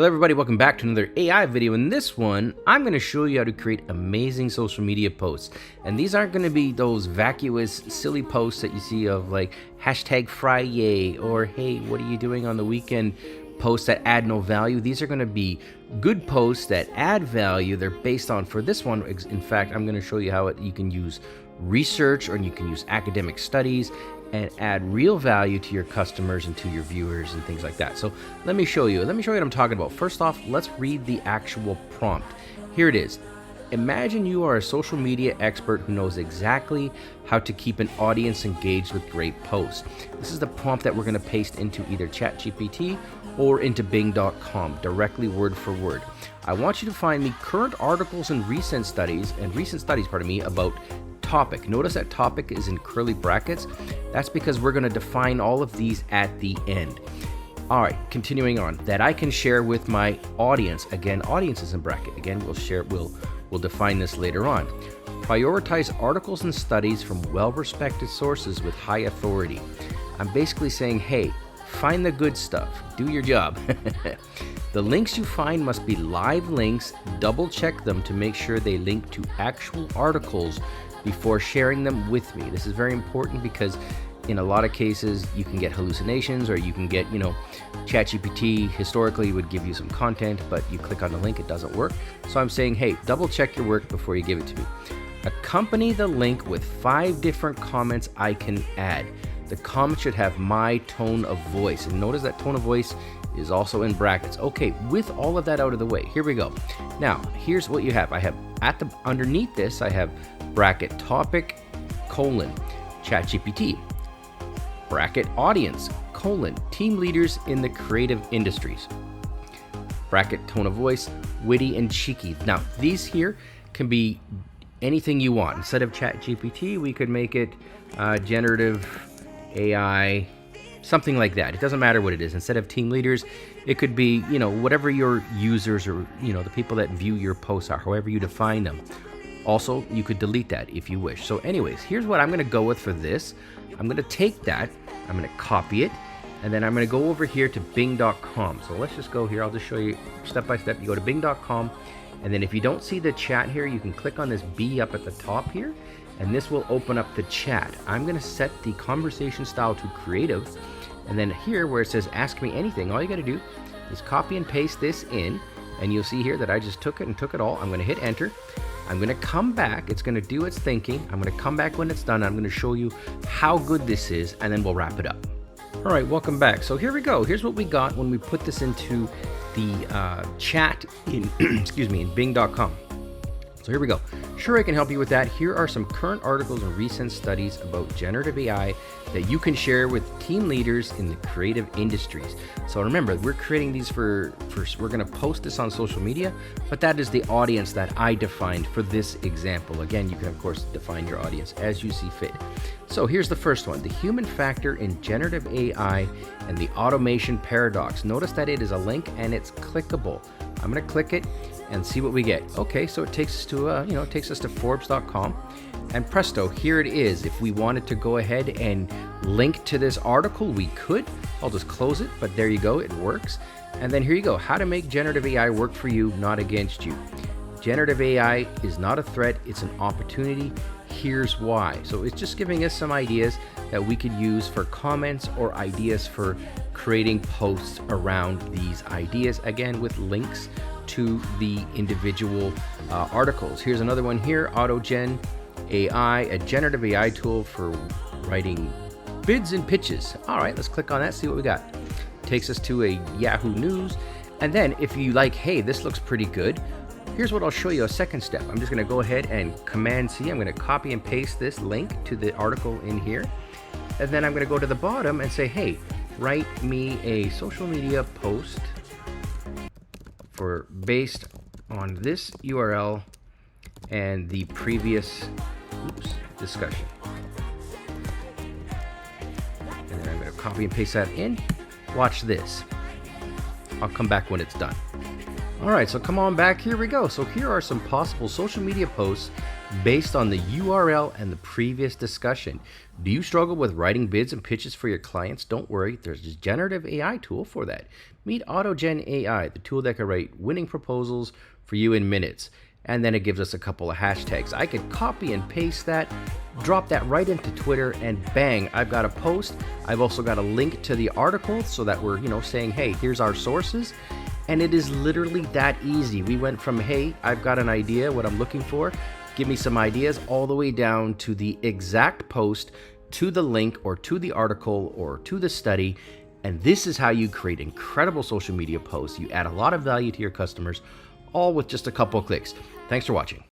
Hello everybody, welcome back to another AI video. In this one, I'm going to show you how to create amazing social media posts. And these aren't going to be those vacuous, silly posts that you see of like hashtag Friday or hey, what are you doing on the weekend posts that add no value. These are going to be good posts that add value. They're based on, for this one, in fact, I'm going to show you how you can use research or you can use academic studies and add real value to your customers and to your viewers and things like that. So let me show you what I'm talking about. First off, let's read the actual prompt. Here it is. Imagine you are a social media expert who knows exactly how to keep an audience engaged with great posts. This is the prompt that we're going to paste into either ChatGPT or into Bing.com, directly word for word. I want you to find the current articles and recent studies, about topic. Notice that topic is in curly brackets. That's because we're going to define all of these at the end. All right, continuing on, that I can share with my audience. Again, audience is in bracket. Again, we'll define this later on. Prioritize articles and studies from well-respected sources with high authority. I'm basically saying, hey, find the good stuff. Do your job. The links you find must be live links. Double check them to make sure they link to actual articles before sharing them with me. This is very important because in a lot of cases you can get hallucinations, or you can get, ChatGPT historically would give you some content, but you click on the link, it doesn't work. So I'm saying, hey, double check your work before you give it to me. Accompany the link with 5 different comments I can add. The comment should have my tone of voice, and notice that tone of voice is also in brackets. Okay, with all of that out of the way, here we go. Now, here's what you have. I have underneath this, I have bracket topic, colon, ChatGPT, bracket audience, colon, team leaders in the creative industries, bracket tone of voice, witty and cheeky. Now, these here can be anything you want. Instead of ChatGPT, we could make it generative AI, something like that. It doesn't matter what it is. Instead of team leaders, it could be, whatever your users or, the people that view your posts are, however you define them. Also, you could delete that if you wish. So anyways, here's what I'm going to go with for this. I'm going to take that, I'm going to copy it, and then I'm going to go over here to Bing.com. So let's just go here. I'll just show you step by step. You go to Bing.com, and then if you don't see the chat here, you can click on this B up at the top here, and this will open up the chat. I'm going to set the conversation style to creative, and then here where it says ask me anything, all you got to do is copy and paste this in, and you'll see here that I just took it all. I'm going to hit enter. I'm going to come back. It's going to do its thinking. I'm going to come back when it's done. I'm going to show you how good this is, and then we'll wrap it up. All right, welcome back. So here we go. Here's what we got when we put this into the chat in, in Bing.com. So here we go. Sure, I can help you with that. Here are some current articles and recent studies about generative AI that you can share with team leaders in the creative industries. So remember, we're creating these we're going to post this on social media, but that is the audience that I defined for this example. Again, you can of course define your audience as you see fit. So here's the first one, the human factor in generative AI and the automation paradox. Notice that it is a link and it's clickable. I'm going to click it and see what we get. Okay, so it takes us to it takes us to Forbes.com, and presto, here it is. If we wanted to go ahead and link to this article, we could. I'll just close it, but there you go, it works. And then here you go, how to make generative AI work for you, not against you. Generative AI is not a threat, it's an opportunity. Here's why. So it's just giving us some ideas that we could use for comments or ideas for creating posts around these ideas, again with links to the individual articles. Here's another one here, AutoGen AI, a generative AI tool for writing bids and pitches. All right, let's click on that, see what we got. Takes us to a Yahoo News. And then if you like, hey, this looks pretty good, here's what I'll show you, a second step. I'm just gonna go ahead and Command C. I'm gonna copy and paste this link to the article in here. And then I'm gonna go to the bottom and say, hey, write me a social media post based on this URL and the previous discussion. And then I'm going to copy and paste that in. Watch this. I'll come back when it's done. All right, so come on back. Here we go. So here are some possible social media posts based on the URL and the previous discussion. Do you struggle with writing bids and pitches for your clients? Don't worry, there's a generative AI tool for that. Meet AutoGen AI, the tool that can write winning proposals for you in minutes. And then it gives us a couple of hashtags. I could copy and paste that, drop that right into Twitter, and bang, I've got a post. I've also got a link to the article so that we're, saying, hey, here's our sources. And it is literally that easy. We went from, hey, I've got an idea, what I'm looking for, give me some ideas, all the way down to the exact post, to the link, or to the article, or to the study. And this is how you create incredible social media posts. You add a lot of value to your customers, all with just a couple of clicks. Thanks for watching.